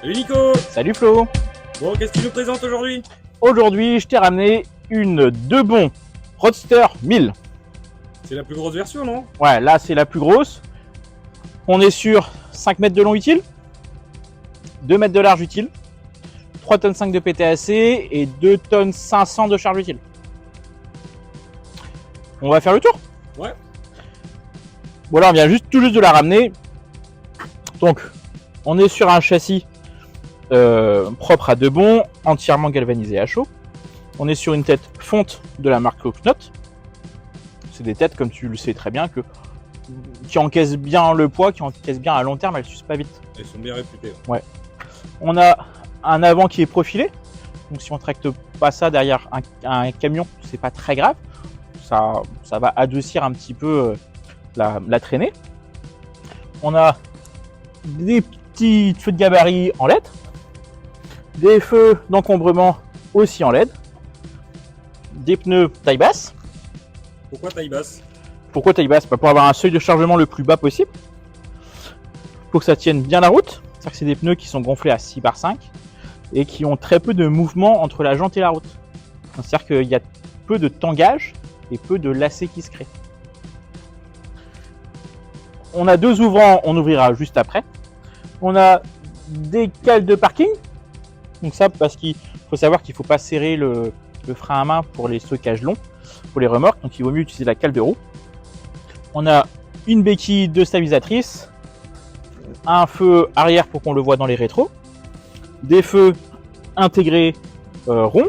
Salut Nico. Salut Flo. Bon, qu'est-ce que tu nous présentes aujourd'hui? Aujourd'hui, je t'ai ramené une Debon Roadster 1000. C'est la plus grosse version, non? Ouais, là c'est la plus grosse. On est sur 5 mètres de long utile, 2 mètres de large utile, 3 tonnes 5 de PTAC et 2 tonnes 500 de charge utile. On va faire le tour? Ouais. Voilà, on vient tout juste de la ramener. Donc, on est sur un châssis propre à Debon, entièrement galvanisé à chaud. On est sur une tête fonte de la marque Knott. C'est des têtes, comme tu le sais très bien, qui encaissent bien le poids, qui encaissent bien à long terme, elles s'usent pas vite. Elles sont bien réputées. Ouais. On a un avant qui est profilé. Donc si on tracte pas ça derrière un camion, c'est pas très grave. Ça va adoucir un petit peu la traînée. On a des petits feux de gabarit en LED, des feux d'encombrement aussi en LED, des pneus taille basse. Pourquoi taille basse? Pourquoi taille basse? Pour avoir un seuil de chargement le plus bas possible, pour que ça tienne bien la route. C'est-à-dire que c'est des pneus qui sont gonflés à 6 par 5 et qui ont très peu de mouvement entre la jante et la route. C'est-à-dire qu'il y a peu de tangage et peu de lacets qui se créent. On a deux ouvrants, on ouvrira juste après. On a des cales de parking. Donc ça, parce qu'il faut savoir qu'il ne faut pas serrer le frein à main pour les stockages longs, pour les remorques. Donc il vaut mieux utiliser la cale de roue. On a une béquille de stabilisatrice, un feu arrière pour qu'on le voit dans les rétros, des feux intégrés ronds,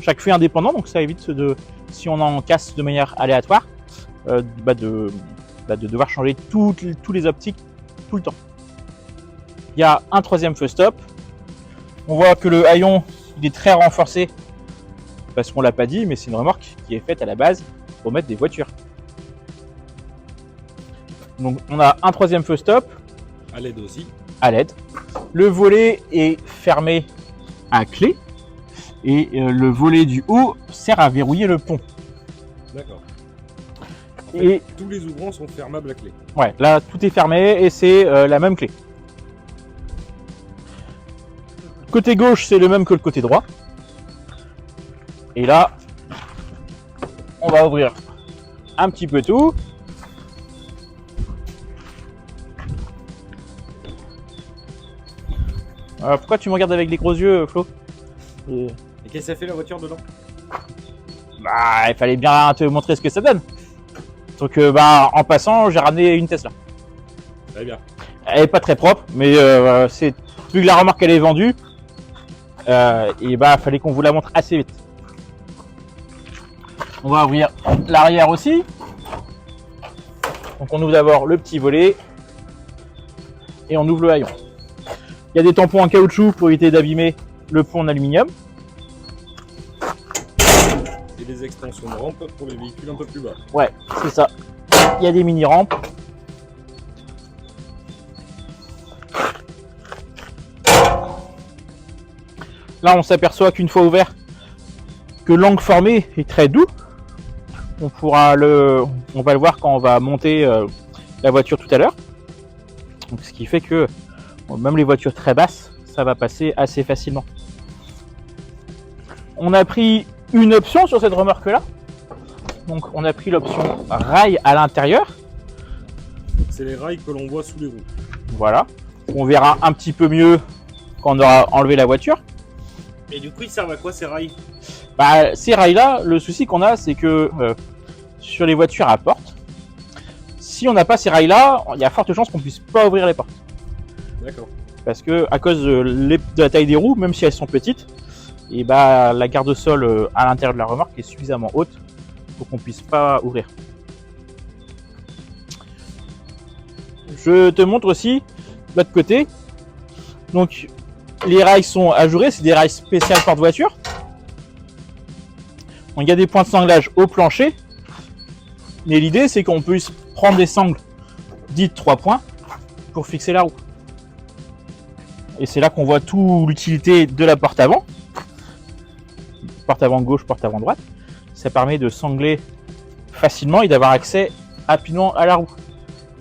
chaque feu indépendant, donc ça évite si on en casse de manière aléatoire, de devoir changer tous les optiques tout le temps. Il y a un troisième feu stop. On voit que le haillon il est très renforcé parce qu'on l'a pas dit, mais c'est une remorque qui est faite à la base pour mettre des voitures. Donc on a un troisième feu stop. À LED aussi. À LED. Le volet est fermé à clé et le volet du haut sert à verrouiller le pont. D'accord. Et tous les ouvrants sont fermables à clé. Ouais, là tout est fermé et c'est la même clé. Côté gauche, c'est le même que le côté droit. Et là, on va ouvrir un petit peu tout. Pourquoi tu me regardes avec des gros yeux, Flo? Et qu'est-ce que ça fait la voiture dedans? Bah, il fallait bien te montrer ce que ça donne. Donc, en passant, j'ai ramené une Tesla. Très bien. Elle est pas très propre, mais vu que la remorque elle est vendue, et fallait qu'on vous la montre assez vite. On va ouvrir l'arrière aussi. Donc on ouvre d'abord le petit volet et on ouvre le haillon. Il y a des tampons en caoutchouc pour éviter d'abîmer le pont en aluminium. Et des extensions de rampe pour les véhicules un peu plus bas. Ouais, c'est ça. Il y a des mini rampes. Là, on s'aperçoit qu'une fois ouvert, que l'angle formé est très doux. On va le voir quand on va monter la voiture tout à l'heure. Donc, ce qui fait que même les voitures très basses, ça va passer assez facilement. On a pris une option sur cette remorque-là. Donc, on a pris l'option rail à l'intérieur. C'est les rails que l'on voit sous les roues. Voilà. On verra un petit peu mieux quand on aura enlevé la voiture. Et du coup, ils servent à quoi ces rails? Ces rails-là, le souci qu'on a, c'est que sur les voitures à porte, si on n'a pas ces rails-là, il y a forte chance qu'on puisse pas ouvrir les portes. D'accord. Parce que à cause de la taille des roues, même si elles sont petites, et la garde-sol à l'intérieur de la remorque est suffisamment haute pour qu'on puisse pas ouvrir. Je te montre aussi de l'autre côté. Donc les rails sont ajourés, c'est des rails spéciaux porte-voiture. Donc il y a des points de sanglage au plancher. Mais l'idée c'est qu'on puisse prendre des sangles dites 3 points pour fixer la roue. Et c'est là qu'on voit toute l'utilité de la porte avant. Porte avant gauche, porte avant droite. Ça permet de sangler facilement et d'avoir accès rapidement à la roue.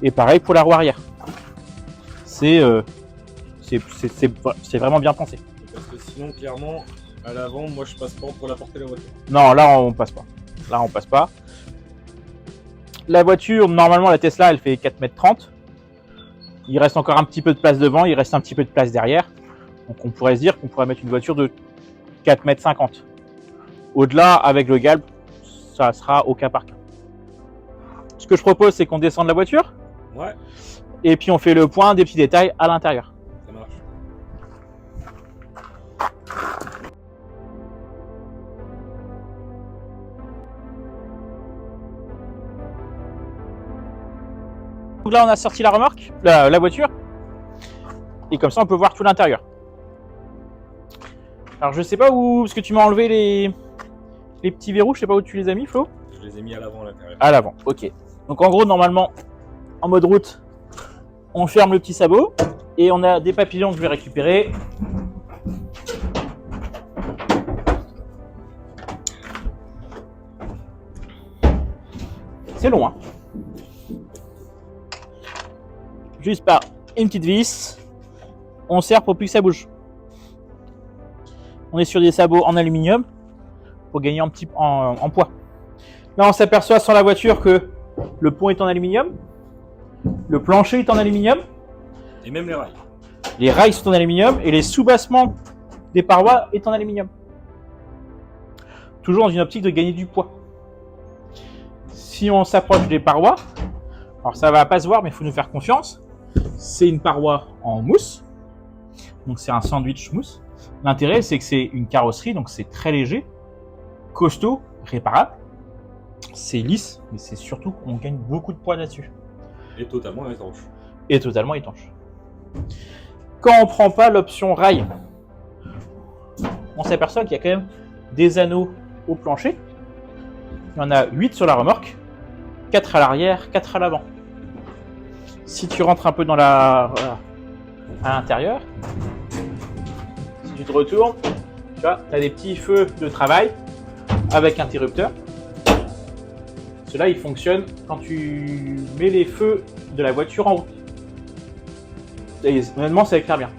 Et pareil pour la roue arrière. C'est C'est vraiment bien pensé. Parce que sinon, clairement, à l'avant, moi je passe pas pour la porter la voiture. Non, là on passe pas. Là on passe pas. La voiture, normalement la Tesla, elle fait 4,30 m. Il reste encore un petit peu de place devant, il reste un petit peu de place derrière. Donc on pourrait se dire qu'on pourrait mettre une voiture de 4,50 m. Au-delà, avec le galbe, ça sera au cas par cas. Ce que je propose, c'est qu'on descende la voiture. Ouais. Et puis on fait le point des petits détails à l'intérieur. Ça marche. Donc là, on a sorti la remorque, la voiture. Et comme ça, on peut voir tout l'intérieur. Alors, je sais pas où... Parce que tu m'as enlevé les petits verrous. Je sais pas où tu les as mis, Flo. Je les ai mis à l'avant à l'intérieur. À l'avant, ok. Donc en gros, normalement, en mode route, on ferme le petit sabot. Et on a des papillons que je vais récupérer. C'est long, hein. Juste par une petite vis, on serre pour plus que ça bouge. On est sur des sabots en aluminium pour gagner en poids. Là, on s'aperçoit sur la voiture que le pont est en aluminium, le plancher est en aluminium, Et même les rails. les rails sont en aluminium et les soubassements des parois est en aluminium. Toujours dans une optique de gagner du poids. Si on s'approche des parois, alors ça va pas se voir, mais il faut nous faire confiance. C'est une paroi en mousse, donc c'est un sandwich mousse. L'intérêt, c'est que c'est une carrosserie, donc c'est très léger, costaud, réparable. C'est lisse, mais c'est surtout qu'on gagne beaucoup de poids là-dessus. Et totalement étanche. Et totalement étanche. Quand on prend pas l'option rail, on s'aperçoit qu'il y a quand même des anneaux au plancher. Il y en a 8 sur la remorque, 4 à l'arrière, 4 à l'avant. Si tu rentres un peu dans à l'intérieur, si tu te retournes, tu vois, tu as des petits feux de travail avec interrupteur. Ceux-là, ils fonctionnent quand tu mets les feux de la voiture en route. Et honnêtement, ça éclaire bien.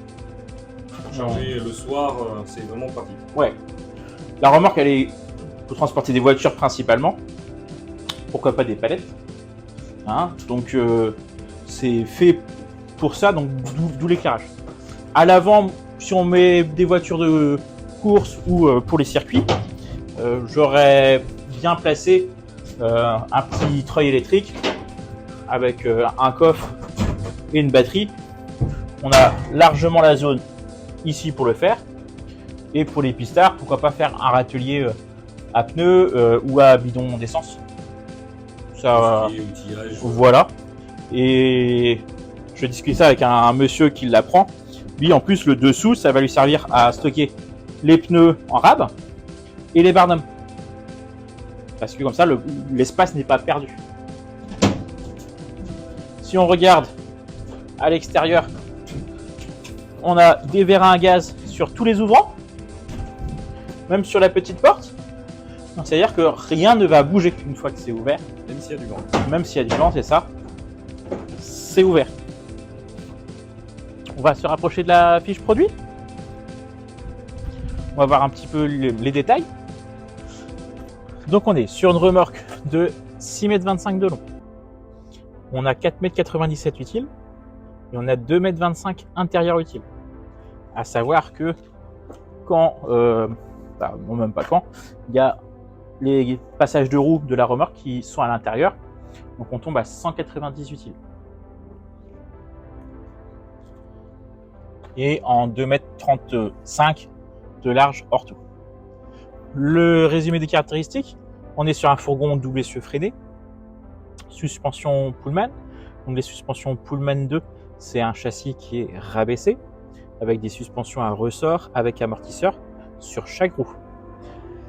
Charger le soir, c'est vraiment pratique. Ouais. La remorque, elle est pour transporter des voitures principalement. Pourquoi pas des palettes. Hein, donc, c'est fait pour ça, donc d'où l'éclairage. À l'avant, si on met des voitures de course ou pour les circuits, j'aurais bien placé un petit treuil électrique avec un coffre et une batterie. On a largement la zone ici pour le faire. Et pour les pistards, pourquoi pas faire un râtelier à pneus ou à bidon d'essence. Ça, outillage. voilà. Et je discute ça avec un monsieur qui l'apprend. Lui, en plus, le dessous, ça va lui servir à stocker les pneus en rab et les barnums. Parce que comme ça, l'espace n'est pas perdu. Si on regarde à l'extérieur, on a des vérins à gaz sur tous les ouvrants, même sur la petite porte. C'est-à-dire que rien ne va bouger une fois que c'est ouvert. Même s'il y a du vent. Même s'il y a du vent, c'est ça. C'est ouvert. On va se rapprocher de la fiche produit. On va voir un petit peu les détails. Donc on est sur une remorque de 6,25 m de long. On a 4,97 m utile et on a 2,25 m intérieur utile. À savoir que quand, non même pas quand, il y a les passages de roues de la remorque qui sont à l'intérieur. Donc on tombe à 190 utiles. Et en 2,35 m de large hors tout. Le résumé des caractéristiques, on est sur un fourgon double essieu freiné, suspension Pullman. Donc les suspensions Pullman 2, c'est un châssis qui est rabaissé avec des suspensions à ressort avec amortisseur sur chaque roue.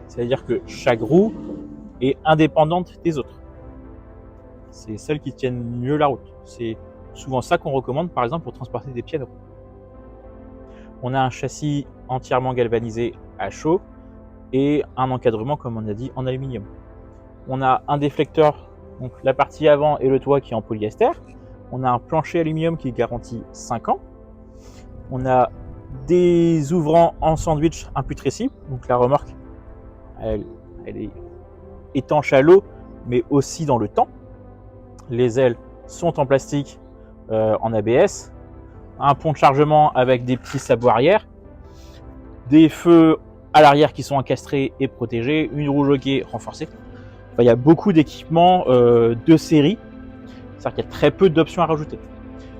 C'est-à-dire que chaque roue est indépendante des autres. C'est celles qui tiennent mieux la route. C'est souvent ça qu'on recommande par exemple pour transporter des pianos. On a un châssis entièrement galvanisé à chaud et un encadrement, comme on a dit, en aluminium. On a un déflecteur, donc la partie avant et le toit qui est en polyester. On a un plancher aluminium qui garantit 5 ans. On a des ouvrants en sandwich imputrescibles. Donc la remorque, elle est étanche à l'eau, mais aussi dans le temps. Les ailes sont en plastique en ABS. Un pont de chargement avec des petits sabots arrière. Des feux à l'arrière qui sont encastrés et protégés. Une roue jockey renforcée. Enfin, il y a beaucoup d'équipements de série. C'est-à-dire qu'il y a très peu d'options à rajouter.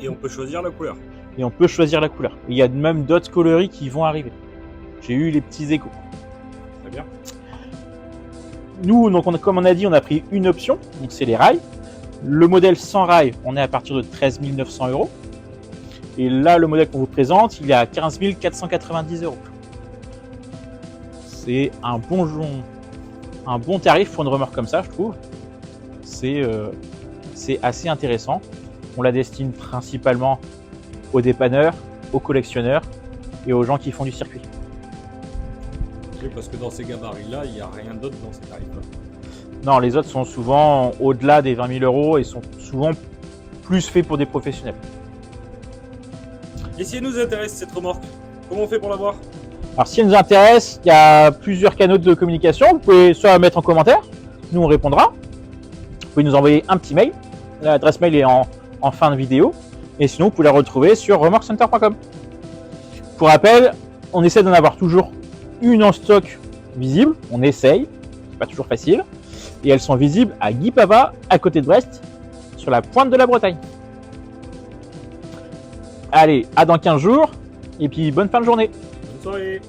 Et on peut choisir la couleur. Et on peut choisir la couleur. Il y a même d'autres coloris qui vont arriver. J'ai eu les petits échos. Très bien. Nous, donc comme on a dit, on a pris une option, donc c'est les rails. Le modèle sans rails, on est à partir de 13 900 €. Et là, le modèle qu'on vous présente, il est à 15 490 €. C'est un bon tarif pour une remorque comme ça, je trouve. C'est assez intéressant. On la destine principalement aux dépanneurs, aux collectionneurs et aux gens qui font du circuit. Oui, parce que dans ces gabarits-là, il n'y a rien d'autre dans ces tarifs-là. Non, les autres sont souvent au-delà des 20 000 € et sont souvent plus faits pour des professionnels. Et si elle nous intéresse cette remorque, comment on fait pour la voir? Alors si elle nous intéresse, il y a plusieurs canaux de communication. Vous pouvez soit mettre en commentaire, nous on répondra. Vous pouvez nous envoyer un petit mail. L'adresse mail est en fin de vidéo. Et sinon, vous pouvez la retrouver sur remorquecenter.com. Pour rappel, on essaie d'en avoir toujours une en stock visible. On essaye, c'est pas toujours facile. Et elles sont visibles à Guipava, à côté de Brest, sur la pointe de la Bretagne. Allez, à dans 15 jours. Et puis bonne fin de journée. Bonne soirée.